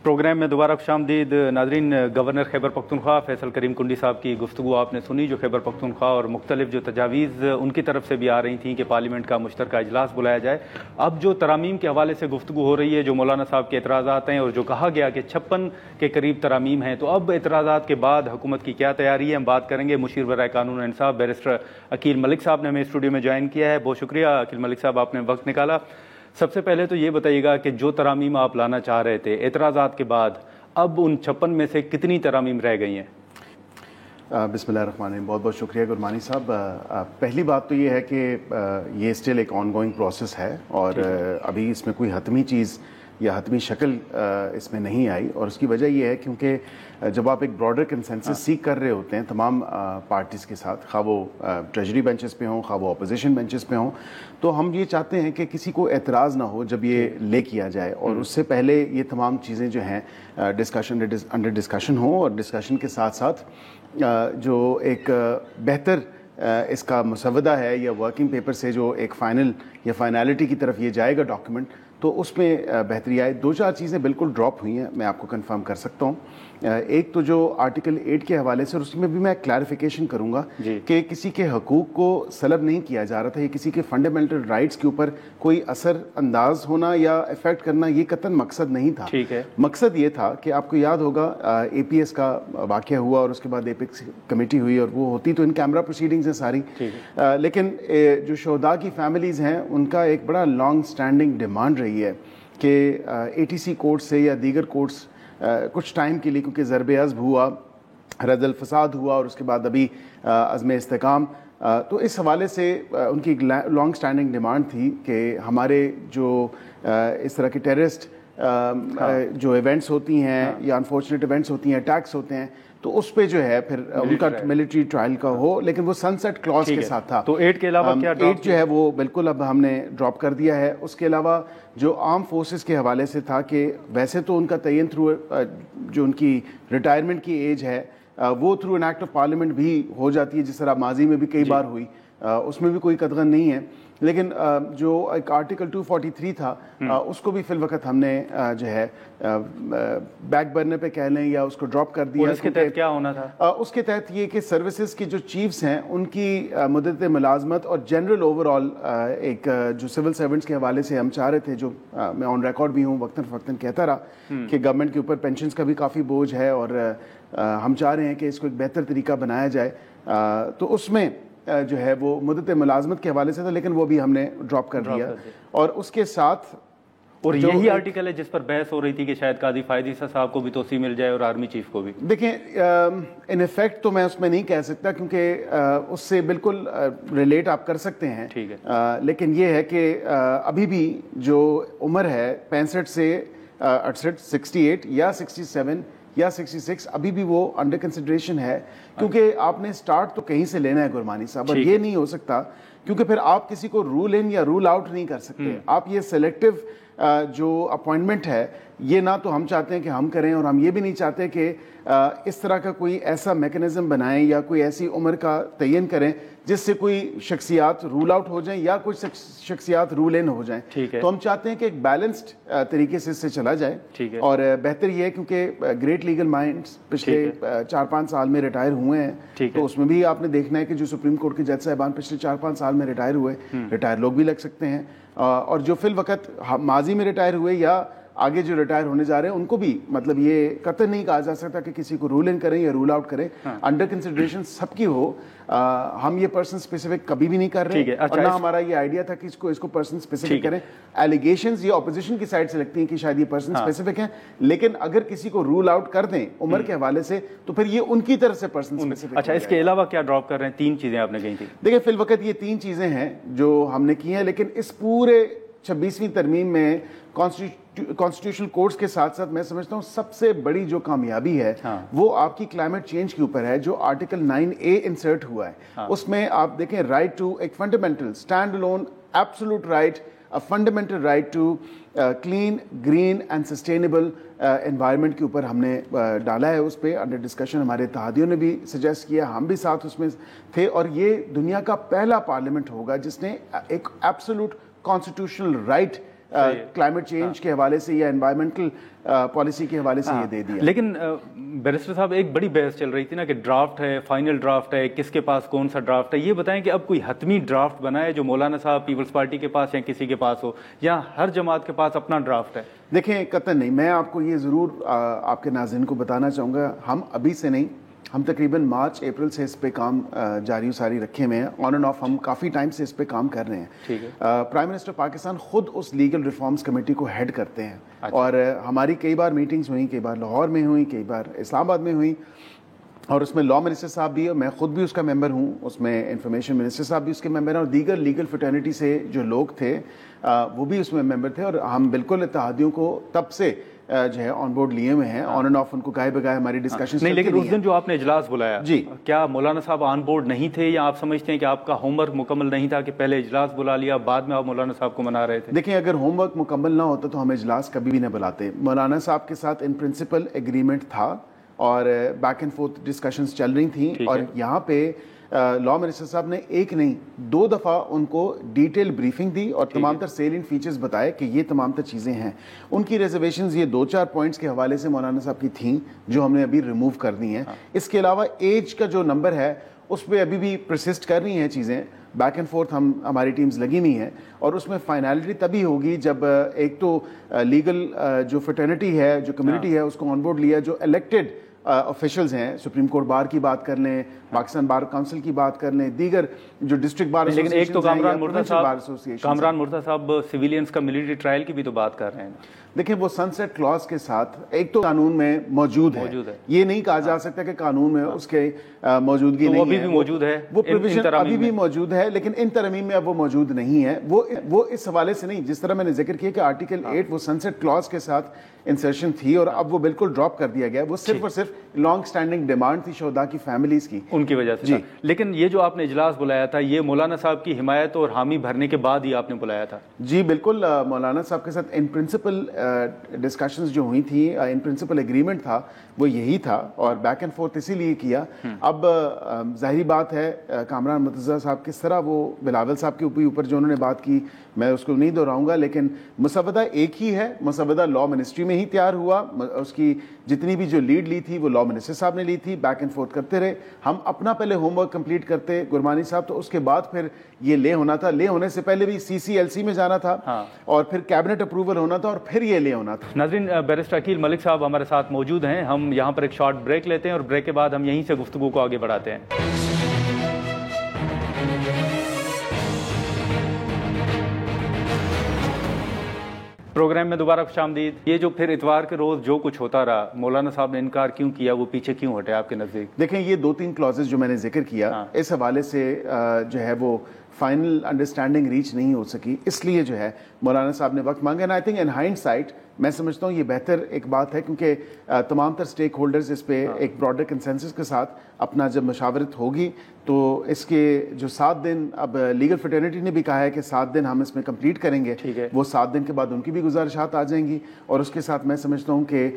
پروگرام میں دوبارہ خوش آمدید. ناظرین, گورنر خیبر پختونخوا فیصل کریم کنڈی صاحب کی گفتگو آپ نے سنی, جو خیبر پختونخوا اور مختلف جو تجاویز ان کی طرف سے بھی آ رہی تھیں کہ پارلیمنٹ کا مشترکہ اجلاس بلایا جائے. اب جو ترامیم کے حوالے سے گفتگو ہو رہی ہے, جو مولانا صاحب کے اعتراضات ہیں, اور جو کہا گیا کہ 56 کے قریب ترامیم ہیں, تو اب اعتراضات کے بعد حکومت کی کیا تیاری ہے, ہم بات کریں گے. مشیر برائے قانون و انصاف بیرسٹر عقیل ملک صاحب نے ہمیں اسٹوڈیو میں جوائن کیا ہے. بہت شکریہ عقیل ملک صاحب, آپ نے وقت نکالا. سب سے پہلے تو یہ بتائیے گا کہ جو ترامیم آپ لانا چاہ رہے تھے اعتراضات کے بعد, اب ان 56 میں سے کتنی ترامیم رہ گئی ہیں؟ بسم اللہ الرحمن الرحیم. بہت بہت شکریہ گرمانی صاحب. پہلی بات تو یہ ہے کہ یہ اسٹل ایک آن گوئنگ پروسیس ہے, اور ابھی اس میں کوئی حتمی چیز یا حتمی شکل اس میں نہیں آئی، اور اس کی وجہ یہ ہے کیونکہ جب آپ ایک براڈر کنسنسس سیک کر رہے ہوتے ہیں تمام پارٹیز کے ساتھ، خواہ وہ ٹریجری بینچز پہ ہوں، خواہ وہ اپوزیشن بینچز پہ ہوں، تو ہم یہ چاہتے ہیں کہ کسی کو اعتراض نہ ہو جب یہ لے کیا جائے، اور اس سے پہلے یہ تمام چیزیں جو ہیں انڈر ڈسکشن ہوں، اور ڈسکشن کے ساتھ ساتھ جو ایک بہتر اس کا مسودہ ہے یا ورکنگ پیپر سے جو ایک فائنل یا فائنالٹی کی طرف یہ جائے گا ڈاکیومنٹ، تو اس میں بہتری آئے۔ 2-4 چیزیں بالکل ڈراپ ہوئی ہیں، میں آپ کو کنفرم کر سکتا ہوں۔ ایک تو جو آرٹیکل 8 کے حوالے سے، اور اس میں بھی میں کلیریفیکیشن کروں گا کہ کسی کے حقوق کو سلب نہیں کیا جا رہا تھا، یہ کسی کے فنڈامنٹل رائٹس کے اوپر کوئی اثر انداز ہونا یا افیکٹ کرنا یہ قطعاً مقصد نہیں تھا۔ مقصد یہ تھا کہ آپ کو یاد ہوگا اے پی ایس کا واقعہ ہوا، اور اس کے بعد ایپیکس کمیٹی ہوئی، اور وہ ہوتی تو ان کیمرہ پروسیڈنگز ہیں ساری، لیکن جو شہداء کی فیملیز ہیں ان کا ایک بڑا لانگ سٹینڈنگ ڈیمانڈ رہی ہے کہ اے ٹی سی کورٹ سے یا دیگر کورٹس کچھ ٹائم کے لیے، کیونکہ ضرب عزب ہوا، رد الفساد ہوا، اور اس کے بعد ابھی عزم استحکام، تو اس حوالے سے ان کی لانگ سٹینڈنگ ڈیمانڈ تھی کہ ہمارے جو اس طرح کے ٹیررسٹ جو ایونٹس ہوتی ہیں یا انفارچونیٹ ایونٹس ہوتی ہیں، اٹیکس ہوتے ہیں، تو اس پہ جو ہے پھر ان کا ملٹری ٹرائل کا ہو، لیکن وہ سن سیٹ کلاز کے ساتھ تھا۔ تو 8 کے علاوہ کیا 8 جو ہے وہ بالکل اب ہم نے ڈراپ کر دیا ہے۔ اس کے علاوہ جو آرم فورسز کے حوالے سے تھا کہ ویسے تو ان کا تعین تھرو جو ان کی ریٹائرمنٹ کی ایج ہے وہ through an act of parliament بھی ہو جاتی ہے، جس طرح ماضی میں بھی کئی بار ہوئی، اس میں بھی کوئی قدغن نہیں ہے، لیکن جو ایک آرٹیکل 243 تھا اس کو بھی فی الوقت ہم نے جو ہے بیک برنر پہ کہہ لیں یا اس کو ڈراپ کر دیا۔ اس کے تحت کیا ہونا تھا؟ اس کے تحت یہ کہ سروسز کے جو چیفز ہیں ان کی مدت ملازمت اور جنرل اوور آل ایک جو سول سرونٹس کے حوالے سے ہم چاہ رہے تھے، جو میں آن ریکارڈ بھی ہوں وقتاً فوقتاً کہتا رہا کہ گورنمنٹ کے اوپر پینشنز کا بھی کافی بوجھ ہے، اور ہم چاہ رہے ہیں کہ اس کو ایک بہتر طریقہ بنایا جائے، تو اس میں جو ہے وہ مدت ملازمت کے حوالے سے تھا، لیکن وہ بھی ہم نے ڈراپ کر دیا۔ اور اس کے ساتھ اور یہی آرٹیکل ہے جس پر بحث ہو رہی تھی کہ شاید قاضی فائد عیسیٰ صاحب کو بھی توسیع مل جائے اور آرمی چیف کو بھی۔ دیکھیں ان ایفیکٹ تو میں اس میں نہیں کہہ سکتا، کیونکہ اس سے بالکل ریلیٹ آپ کر سکتے ہیں، لیکن یہ ہے کہ ابھی بھی جو عمر ہے 65 سے 68، 68 یا 67 یا 66، ابھی بھی وہ انڈر کنسیڈریشن ہے، کیونکہ آپ نے سٹارٹ تو کہیں سے لینا ہے گرمانی صاحب، اور یہ نہیں ہو سکتا کیونکہ پھر آپ کسی کو رول ان یا رول آؤٹ نہیں کر سکتے۔ آپ یہ سلیکٹیو جو اپوائنٹمنٹ ہے یہ نہ تو ہم چاہتے ہیں کہ ہم کریں، اور ہم یہ بھی نہیں چاہتے کہ اس طرح کا کوئی ایسا میکنزم بنائیں یا کوئی ایسی عمر کا تعین کریں جس سے کوئی شخصیات رول آؤٹ ہو جائیں یا کوئی شخصیات رول ان ہو جائیں۔ تو ہم چاہتے ہیں کہ ایک بیلنسڈ طریقے سے اس سے چلا جائے، اور بہتر یہ ہے کیونکہ گریٹ لیگل مائنڈز پچھلے 4-5 سال میں ریٹائر ہوئے ہیں، تو اس میں بھی آپ نے دیکھنا ہے کہ جو سپریم کورٹ کے جج صاحبان پچھلے 4-5 سال میں ریٹائر ہوئے، ریٹائر لوگ بھی لگ سکتے ہیں، اور جو فی الوقت ماضی میں ریٹائر ہوئے یا آگے جو ریٹائر ہونے جا رہے ہیں ان کو بھی مطلب یہ قطعاً نہیں کہا جا سکتا کہ کسی کو رول ان کریں یا رول آؤٹ کریں، انڈر کنسیڈریشن سب کی ہو۔ ہم یہ پرسن اسپیسیفک کبھی بھی نہیں کر رہے، اور نہ ہمارا یہ آئیڈیا تھا کہ اس کو پرسن اسپیسیفک کریں۔ ایلیگیشنز یہ اپوزیشن کی سائڈ سے لگتی ہیں کہ شاید یہ پرسن اسپیسیفک ہیں، لیکن اگر کسی کو رول آؤٹ کر دیں عمر کے حوالے سے تو پھر یہ ان کی طرف سے پرسن اسپیسیفک۔ اچھا، اس کے علاوہ کیا ڈراپ کر رہے ہیں؟ 3 چیزیں آپ نے کہی تھی۔ دیکھیں فی الوقت یہ 3 چیزیں ہیں جو ہم نے کی ہیں، لیکن اس پورے 26ویں ترمیم میں کانسٹیٹیوشنل کورٹس کے ساتھ ساتھ میں سمجھتا ہوں سب سے بڑی جو کامیابی ہے وہ آپ کی کلائمیٹ چینج کے اوپر ہے، جو آرٹیکل 9A انسرٹ ہوا ہے۔ اس میں آپ دیکھیں رائٹ ٹو ایک fundamental stand alone absolute right, fundamental right to clean, green and sustainable environment کے اوپر ہم نے ڈالا ہے۔ اس پہ انڈر ڈسکشن ہمارے اتحادیوں نے بھی سجیسٹ کیا، ہم بھی ساتھ اس میں تھے، اور یہ دنیا کا پہلا پارلیمنٹ ہوگا جس نے ایک absolute constitutional right climate change کے حوالے سے یا انوائرمنٹل پالیسی کے حوالے سے یہ دے دیا۔ لیکن بیرسٹر صاحب ایک بڑی بحث چل رہی تھی نا کہ ڈرافٹ ہے، فائنل ڈرافٹ ہے، کس کے پاس کون سا ڈرافٹ ہے؟ یہ بتائیں کہ اب کوئی حتمی ڈرافٹ بنا ہے جو مولانا صاحب پیپلز پارٹی کے پاس یا کسی کے پاس ہو، یا ہر جماعت کے پاس اپنا ڈرافٹ ہے؟ دیکھیں قطعاً نہیں، میں آپ کو یہ ضرور آپ کے ناظرین کو بتانا چاہوں گا، ہم ابھی سے نہیں، ہم تقریباً مارچ اپریل سے اس پہ کام جاری و ساری رکھے ہوئے ہیں، آن اینڈ آف ہم کافی ٹائم سے اس پہ کام کر رہے ہیں۔ پرائم منسٹر پاکستان خود اس لیگل ریفارمز کمیٹی کو ہیڈ کرتے ہیں، اور ہماری کئی بار میٹنگز ہوئیں، کئی بار لاہور میں ہوئیں، کئی بار اسلام آباد میں ہوئیں، اور اس میں لا منسٹر صاحب بھی ہے، میں خود بھی اس کا ممبر ہوں، اس میں انفارمیشن منسٹر صاحب بھی اس کے ممبر ہیں، اور دیگر لیگل فٹرنیٹی سے جو لوگ تھے وہ بھی اس میں ممبر تھے، اور ہم بالکل اتحادیوں کو تب سے جو ہے آن بورڈ لیے ہوئے ہیں، آن اینڈ آف ان کو گائے بگائے ہماری ڈسکشن نہیں، لیکن اس دن جو آپ نے اجلاس بلایا جی، کیا مولانا صاحب آن بورڈ نہیں تھے، یا آپ سمجھتے ہیں کہ آپ کا ہوم ورک مکمل نہیں تھا کہ پہلے اجلاس بلا لیا بعد میں آپ مولانا صاحب کو منا رہے تھے؟ دیکھیں اگر ہوم ورک مکمل نہ ہوتا تو ہم اجلاس کبھی بھی نہ بلاتے. مولانا صاحب کے ساتھ ان پرنسپل ایگریمنٹ تھا اور بیک اینڈ فورتھ ڈسکشنز چل رہی تھیں، اور یہاں پہ لا منسٹر صاحب نے ایک نہیں 2 دفعہ ان کو ڈیٹیل بریفنگ دی اور تمام تر سیلینٹ فیچرز بتائے کہ یہ تمام تر چیزیں ہیں. ان کی ریزرویشنز یہ 2-4 پوائنٹس کے حوالے سے مولانا صاحب کی تھیں جو ہم نے ابھی ریموو کر دی ہیں. اس کے علاوہ ایج کا جو نمبر ہے اس پہ ابھی بھی پرسسٹ کر رہی ہیں چیزیں، بیک اینڈ فورتھ ہماری ٹیمز لگی ہوئی ہیں، اور اس میں فائنلٹی تبھی ہوگی جب ایک تو لیگل جو فٹرنیٹی ہے، جو کمیونٹی ہے، اس کو آن بورڈ لیا، جو الیکٹڈ آفیشلز ہیں، سپریم کورٹ بار کی بات کر لیں، پاکستان بار کونسل کی بات کر لیں، دیگر جو ڈسٹرکٹ بار لیکن ایک تو کامران مرتضیٰ صاحب سویلینز کا ملٹری ٹرائل کی بھی تو بات کر رہے ہیں. دیکھیں وہ سن سیٹ کلاس کے ساتھ ایک تو قانون میں موجود ہے، یہ نہیں کہا جا سکتا کہ قانون میں اس کے موجودگی نہیں ہے، ابھی بھی موجود ہے، وہ پروویژن ابھی بھی موجود ہے، لیکن ان ترمیم میں اب وہ موجود نہیں ہے. وہ اس حوالے سے نہیں، جس طرح میں نے ذکر کیا کہ آرٹیکل 8 وہ سن سیٹ کلاس کے ساتھ انسرشن تھی اور اب وہ بالکل ڈراپ کر دیا گیا. وہ صرف اور صرف لانگ سٹینڈنگ ڈیمانڈ تھی شہداء کی فیملیز کی، ان کی وجہ سے. لیکن یہ جو آپ نے اجلاس بلایا تھا یہ مولانا صاحب کی حمایت اور حامی بھرنے کے بعد ہی آپ نے بلایا تھا؟ جی بالکل، مولانا صاحب کے ساتھ ان پرنسپل ڈسکشنز جو ہوئی تھیں، ان پرنسپل ایگریمنٹ تھا وہ یہی تھا، اور بیک اینڈ فورتھ اسی لیے کیا. اب ظاہری بات ہے کامران مرتضیٰ صاحب کس طرح وہ بلاول صاحب کے اوپر جو انہوں نے بات کی میں اس کو نہیں دہراؤں گا، لیکن مسودہ ایک ہی ہے. مسودہ لا منسٹری میں ہی تیار ہوا، اس کی جتنی بھی جو لیڈ لی تھی وہ لا منسٹر صاحب نے لی تھی. بیک اینڈ فورتھ کرتے رہے، ہم اپنا پہلے ہوم ورک کمپلیٹ کرتے گرمانی صاحب، تو اس کے بعد پھر یہ لے ہونا تھا. لے ہونے سے پہلے بھی CCLC میں جانا تھا اور پھر کیبنٹ اپروول ہونا تھا اور پھر یہ لے ہونا تھا. ناظرین، بیرسٹر عقیل ملک صاحب ہمارے ساتھ موجود ہیں. ہم یہاں پر ایک شارٹ بریک لیتے ہیں اور بریک کے بعد ہم یہیں سے گفتگو کو آگے بڑھاتے ہیں. پروگرام میں دوبارہ خوش آمدید. یہ جو پھر اتوار کے روز جو کچھ ہوتا رہا، مولانا صاحب نے انکار کیوں کیا، وہ پیچھے کیوں ہٹے آپ کے نزدیک؟ دیکھیں یہ 2-3 کلازز جو میں نے ذکر کیا اس حوالے سے جو ہے وہ فائنل انڈرسٹینڈنگ ریچ نہیں ہو سکی، اس لیے جو ہے مولانا صاحب نے وقت مانگا. And I think in hindsight میں سمجھتا ہوں یہ بہتر ایک بات ہے، کیونکہ تمام تر سٹیک ہولڈرز اس پہ ایک براڈر کنسنسس کے ساتھ اپنا جب مشاورت ہوگی تو اس کے جو 7 دن، اب لیگل فٹرنیٹی نے بھی کہا ہے کہ 7 دن ہم اس میں کمپلیٹ کریں گے، وہ 7 دن کے بعد ان کی بھی گزارشات آ جائیں گی، اور اس کے ساتھ میں سمجھتا ہوں کہ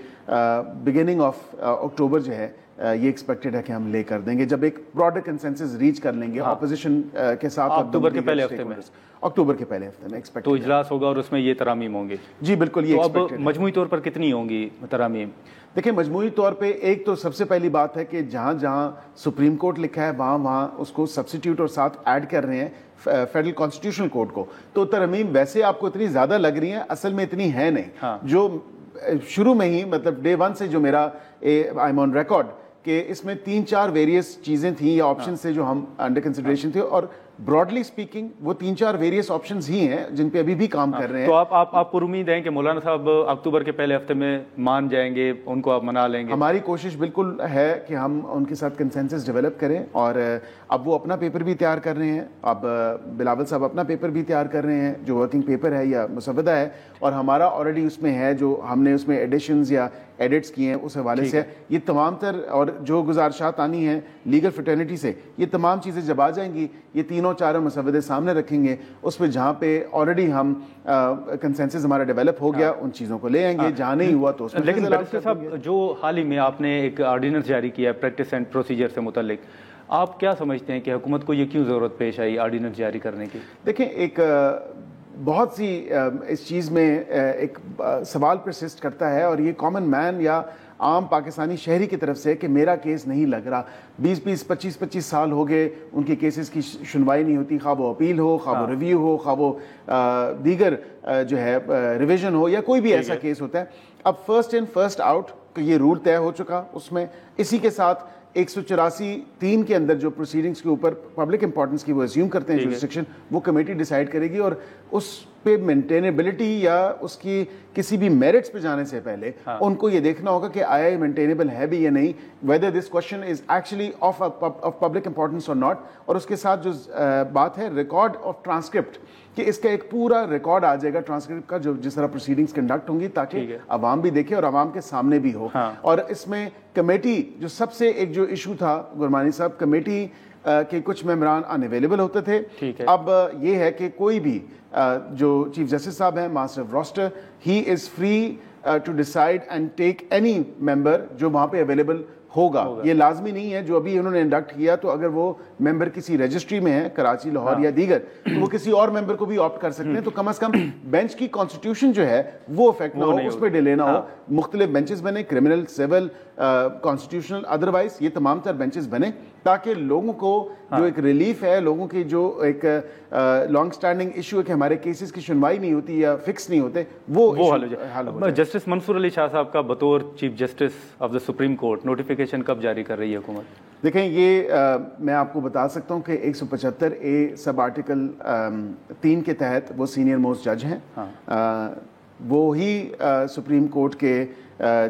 بگننگ آف اکتوبر جو ہے یہ ایکسپیکٹڈ ہے کہ ہم لے کر دیں گے، جب ایک براڈر کنسنسس ریچ کر لیں گے اپوزیشن کے ساتھ. اکتوبر کے پہلے ہفتے میں ایکسپیکٹ تو اجلاس ہوگا اور اس میں یہ ترامیم ہوں گے. جی بالکل. یہ اب مجموعی طور پر کتنی ہوں گی ترامیم؟ دیکھیں مجموعی طور پہ ایک تو سب سے پہلی بات ہے کہ جہاں جہاں سپریم کورٹ لکھا ہے وہاں اس کو سبسٹیوٹ اور ساتھ ایڈ کر رہے ہیں فیڈرل کانسٹیٹیوشنل کورٹ کو. تو ترامیم ویسے آپ کو اتنی زیادہ لگ رہی ہیں، اصل میں اتنی ہے نہیں. جو شروع میں ہی مطلب ڈے 1 سے جو میرا آئی ایم آن ریکارڈ کہ اس میں 3-4 ویریس چیزیں تھیں یا آپشنز تھے جو ہم انڈر کنسیڈریشن تھے، اور براڈلی اسپیکنگ وہ 3-4 ویریس آپشنز ہی ہیں جن پہ ابھی بھی کام کر رہے ہیں. تو آپ پر امید ہے کہ مولانا صاحب اکتوبر کے پہلے ہفتے میں مان جائیں گے، ان کو آپ منا لیں گے؟ ہماری کوشش بالکل ہے کہ ہم ان کے ساتھ کنسنسس ڈیولپ کریں، اور اب وہ اپنا پیپر بھی تیار کر رہے ہیں، اب بلاول صاحب اپنا پیپر بھی تیار کر رہے ہیں جو ورکنگ پیپر ہے یا مسودہ ہے، اور ہمارا آلریڈی اس میں ہے جو ہم نے اس میں ایڈیشنز یا ایڈٹس کیے ہیں اس حوالے سے. یہ تمام تر اور جو گزارشات آنی ہیں لیگل فٹرنیٹی سے، یہ تمام چیزیں جب آ جائیں گی یہ 3-4 مسودے سامنے رکھیں گے، اس میں جہاں پہ آلریڈی ہم کنسنسس ہمارا ڈیولپ ہو گیا ان چیزوں کو لے آئیں گے، جہاں نہیں ہوا تو اس میں. لیکن بیرسٹر صاحب جو حال ہی میں آپ نے ایک آرڈیننس جاری کیا ہے پریکٹس اینڈ پروسیجر سے متعلق، آپ کیا سمجھتے ہیں کہ حکومت کو یہ کیوں ضرورت پیش آئی آرڈیننس جاری کرنے کی؟ دیکھیں ایک بہت سی اس چیز میں ایک سوال پرسسٹ کرتا ہے، اور یہ کامن مین یا عام پاکستانی شہری کی طرف سے کہ میرا کیس نہیں لگ رہا. 20-25 سال ہو گئے ان کے کیسز کی سنوائی نہیں ہوتی، خواہ وہ اپیل ہو، خواہ وہ ریویو ہو، خواہ وہ دیگر جو ہے ریویژن ہو یا کوئی بھی ایسا کیس ہوتا ہے. اب فرسٹ ان فرسٹ آؤٹ کہ یہ رول طے ہو چکا، اس میں اسی کے ساتھ 184(3) کے اندر جو پروسیڈنگز کے اوپر پبلک امپورٹنس کی وہ اسیوم کرتے ہیں جورسڈکشن، وہ کمیٹی ڈیسائیڈ کرے گی، اور اس پہ مینٹینیبلٹی یا اس کی کسی بھی میرٹس پہ جانے سے پہلے ان کو یہ دیکھنا ہوگا کہ آیا یہ مینٹینیبل ہے بھی یا نہیں, whether this question is actually of public importance اور ناٹ. اور اس کے ساتھ جو بات ہے ریکارڈ آف ٹرانسکرپٹ, کہ اس کا ایک پورا ریکارڈ آ جائے گا ٹرانسکرپٹ کا, جو جس طرح پروسیڈنگز کنڈکٹ ہوں گی, تاکہ عوام بھی دیکھے اور عوام کے سامنے بھی ہو. اور اس میں کمیٹی جو سب سے ایک جو ایشو تھا گرمانی صاحب, کمیٹی کہ کچھ ممبران انویلیبل ہوتے تھے. اب یہ ہے کہ کوئی بھی جو چیف جسٹس صاحب ہیں, master of roster, he is free to decide and take any member جو وہاں پہ اویلیبل ہوگا. یہ لازمی نہیں ہے جو ابھی انہوں نے انڈکٹ کیا, تو اگر وہ ممبر کسی رجسٹری میں ہے کراچی, لاہور یا دیگر, تو وہ کسی اور ممبر کو بھی آپٹ کر سکتے ہیں. تو کم از کم بینچ کی کانسٹیٹیوشن جو ہے وہ افیکٹ نہ ہو, اس پہ ڈیلے نہ ہو. مختلف بینچز بنے, کرمنل, سول, کانسٹیٹیوشنل, ادروائز یہ تمام تر بینچز بنے, تاکہ لوگوں کو جو ایک ریلیف ہے, لوگوں کی جو ایک لانگ سٹینڈنگ ایشو ہے کہ ہمارے کیسز کی سنوائی نہیں ہوتی یا فکس نہیں ہوتے, وہ حل ہو جائے. جسٹس منصور علی شاہ صاحب کا بطور chief justice of the supreme court notification کب جاری کر رہی ہے حکومت؟ دیکھیں, یہ میں آپ کو بتا سکتا ہوں کہ 175A سب آرٹیکل 3 کے تحت وہ سینئر موسٹ جج ہیں, وہ ہی سپریم کورٹ کے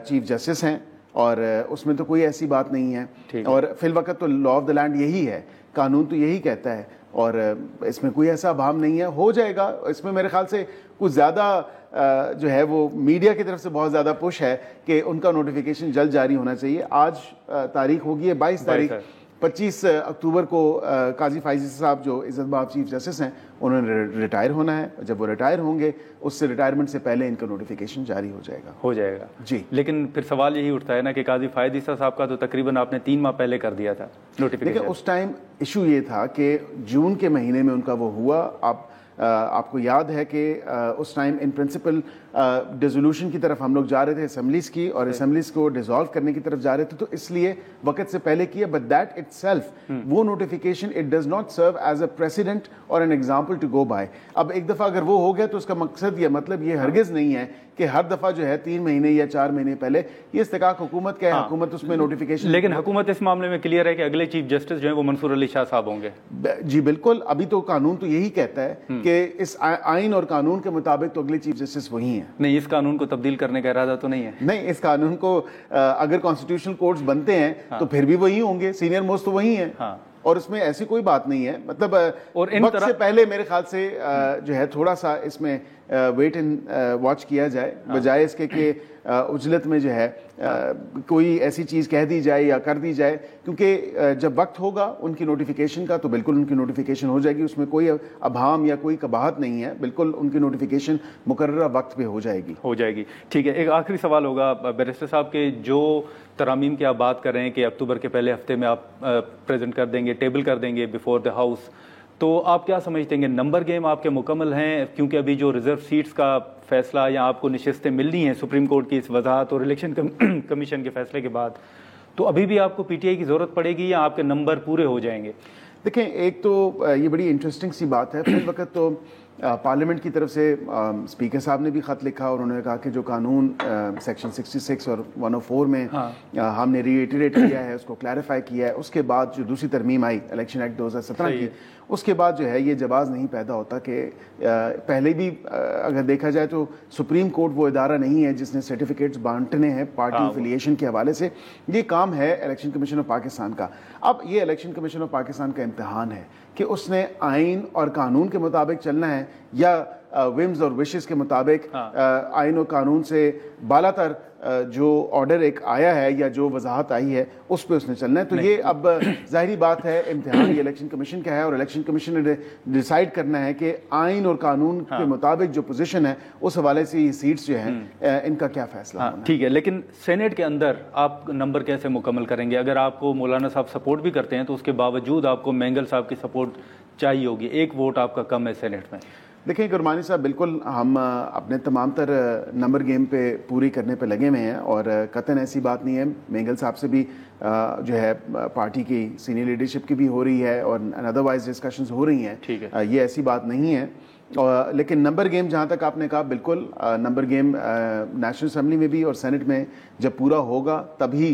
چیف جسٹس ہیں, اور اس میں تو کوئی ایسی بات نہیں ہے. اور فی الوقت تو لا آف دا لینڈ یہی ہے, قانون تو یہی کہتا ہے, اور اس میں کوئی ایسا ابہام نہیں ہے. ہو جائے گا, اس میں میرے خیال سے کچھ زیادہ جو ہے وہ میڈیا کی طرف سے بہت زیادہ پش ہے کہ ان کا نوٹیفیکیشن جلد جاری ہونا چاہیے. آج تاریخ ہوگی ہے 22 تاریخ, 25 اکتوبر کو قاضی فائزی صاحب جو عزت مآب چیف جسٹس ہیں انہوں نے ریٹائر ہونا ہے. جب وہ ریٹائر ہوں گے, اس سے ریٹائرمنٹ سے پہلے ان کا نوٹیفیکیشن جاری ہو جائے گا. جی, لیکن پھر سوال یہی اٹھتا ہے نا کہ قاضی فائزی صاحب کا تو تقریباً آپ نے 3 ماہ پہلے کر دیا تھا نوٹیفیکیشن. دیکھیں, اس ٹائم ایشو یہ تھا کہ جون کے مہینے میں ان کا وہ ہوا. آپ کو یاد ہے کہ اس ٹائم ان پرنسپل ڈیزولوشن کی طرف ہم لوگ جا رہے تھے اسمبلیز کی, اور اسمبلیز کو ڈیزالو کرنے کی طرف جا رہے تھے, تو اس لیے وقت سے پہلے کیا. بٹ دیٹ اٹ سیلف, وہ notification it does not serve as a precedent or an example to go by. اب ایک دفعہ اگر وہ ہو گیا تو اس کا مقصد یا مطلب یہ ہرگز نہیں ہے کہ ہر دفعہ جو ہے 3 مہینے یا 4 مہینے پہلے. یہ استحقاق حکومت کا ہے, حکومت اس میں نوٹیفیکیشن. لیکن حکومت اس معاملے میں کلیئر ہے کہ اگلے چیف جسٹس جو ہیں وہ منصور علی شاہ صاحب ہوں گے. جی بالکل, ابھی تو قانون تو یہی کہتا ہے کہ اس آئین اور قانون کے مطابق تو اگلے چیف جسٹس وہی ہیں. نہیں, اس قانون کو تبدیل کرنے کا ارادہ تو نہیں ہے؟ نہیں, اس قانون کو اگر کانسٹیٹیوشنل کورٹس بنتے ہیں تو پھر بھی وہی ہوں گے, سینئر موسٹ تو وہی ہیں. اور اس میں ایسی کوئی بات نہیں ہے. مطلب وقت سے پہلے میرے خیال سے جو ہے تھوڑا سا اس میں ویٹ اینڈ واچ کیا جائے, بجائے اس کے کہ عجلت میں جو ہے کوئی ایسی چیز کہہ دی جائے یا کر دی جائے. کیونکہ جب وقت ہوگا ان کی نوٹیفیکیشن کا تو بالکل ان کی نوٹیفیکیشن ہو جائے گی, اس میں کوئی ابہام یا کوئی قباحت نہیں ہے. بالکل ان کی نوٹیفیکیشن مقررہ وقت پہ ہو جائے گی. ٹھیک ہے, ایک آخری سوال ہوگا بیرسٹر صاحب کے جو ترامیم کی آپ بات کر رہے ہیں کہ اکتوبر کے پہلے ہفتے میں آپ پریزنٹ کر دیں گے, ٹیبل کر دیں گے بیفور دا ہاؤس, تو آپ کیا سمجھتے ہیں کہ نمبر گیم آپ کے مکمل ہیں؟ کیونکہ ابھی جو ریزرو سیٹس کا فیصلہ یا آپ کو نشستیں ملنی ہیں سپریم کورٹ کی اس وضاحت اور الیکشن کمیشن کے فیصلے کے بعد, تو ابھی بھی آپ کو پی ٹی آئی کی ضرورت پڑے گی یا آپ کے نمبر پورے ہو جائیں گے؟ دیکھیں, ایک تو یہ بڑی انٹرسٹنگ سی بات ہے. فی الوقت تو پارلیمنٹ کی طرف سے اسپیکر صاحب نے بھی خط لکھا اور انہوں نے کہا کہ جو قانون سیکشن 66 اور 104 میں ہم نے ری ایٹریٹ کیا ہے, اس کو کلیریفائی کیا ہے. اس کے بعد جو دوسری ترمیم آئی الیکشن ایکٹ 2017 کی, اس کے بعد جو ہے یہ جواز نہیں پیدا ہوتا کہ پہلے بھی اگر دیکھا جائے تو سپریم کورٹ وہ ادارہ نہیں ہے جس نے سرٹیفکیٹس بانٹنے ہیں پارٹی افیلیشن کے حوالے سے. یہ کام ہے الیکشن کمیشن آف پاکستان کا. اب یہ الیکشن کمیشن آف پاکستان کا امتحان ہے کہ اس نے آئین اور قانون کے مطابق چلنا ہے یا ومز اور وشز کے مطابق آئین اور قانون سے بالا تر جو آرڈر ایک آیا ہے یا جو وضاحت آئی ہے اس پہ اس نے چلنا ہے. تو یہ اب ظاہری بات ہے امتحان یہ الیکشن کمیشن کا ہے, اور الیکشن کمیشن نے ڈیسائیڈ کرنا ہے کہ آئین اور قانون کے مطابق جو پوزیشن ہے اس حوالے سے یہ سیٹس جو ہیں ان کا کیا فیصلہ ہونا ہے. ٹھیک ہے, لیکن سینیٹ کے اندر آپ نمبر کیسے مکمل کریں گے؟ اگر آپ کو مولانا صاحب سپورٹ بھی کرتے ہیں تو اس کے باوجود آپ کو مینگل صاحب کی سپورٹ چاہیے ہوگی, 1 ووٹ آپ کا کم ہے سینیٹ میں. دیکھیں گرمانی صاحب, بالکل ہم اپنے تمام تر نمبر گیم پہ پوری کرنے پہ لگے ہوئے ہیں, اور قطعاً ایسی بات نہیں ہے. مینگل صاحب سے بھی جو ہے پارٹی کی سینئر لیڈرشپ کی بھی ہو رہی ہے اور ادروائز ڈسکشنز ہو رہی ہیں, یہ ایسی بات نہیں ہے. لیکن نمبر گیم جہاں تک آپ نے کہا, بالکل نمبر گیم نیشنل اسمبلی میں بھی اور سینٹ میں جب پورا ہوگا تبھی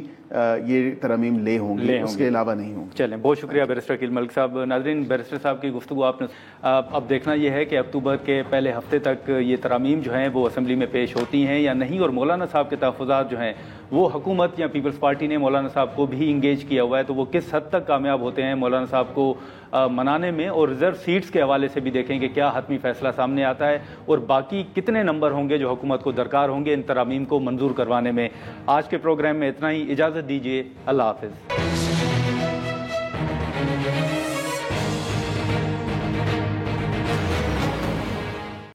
یہ ترامیم لے ہوں گی، اس کے علاوہ نہیں ہوں گی۔ چلیں، بہت شکریہ بیرسٹر عقیل ملک صاحب۔ ناظرین، بیرسٹر صاحب کی گفتگو آپ نے اب دیکھنا یہ ہے کہ اکتوبر کے پہلے ہفتے تک یہ ترامیم جو ہیں وہ اسمبلی میں پیش ہوتی ہیں یا نہیں، اور مولانا صاحب کے تحفظات جو ہیں وہ حکومت یا پیپلز پارٹی نے مولانا صاحب کو بھی انگیج کیا ہوا ہے، تو وہ کس حد تک کامیاب ہوتے ہیں مولانا صاحب کو منانے میں، اور ریزرو سیٹس کے حوالے سے بھی دیکھیں کہ کیا حتمی فیصلہ سامنے آتا ہے، اور باقی کتنے نمبر ہوں گے جو حکومت کو درکار ہوں گے ان ترامیم کو منظور کروانے میں۔ آج کے پروگرام میں اتنا ہی، اجازت دیجیے، اللہ حافظ۔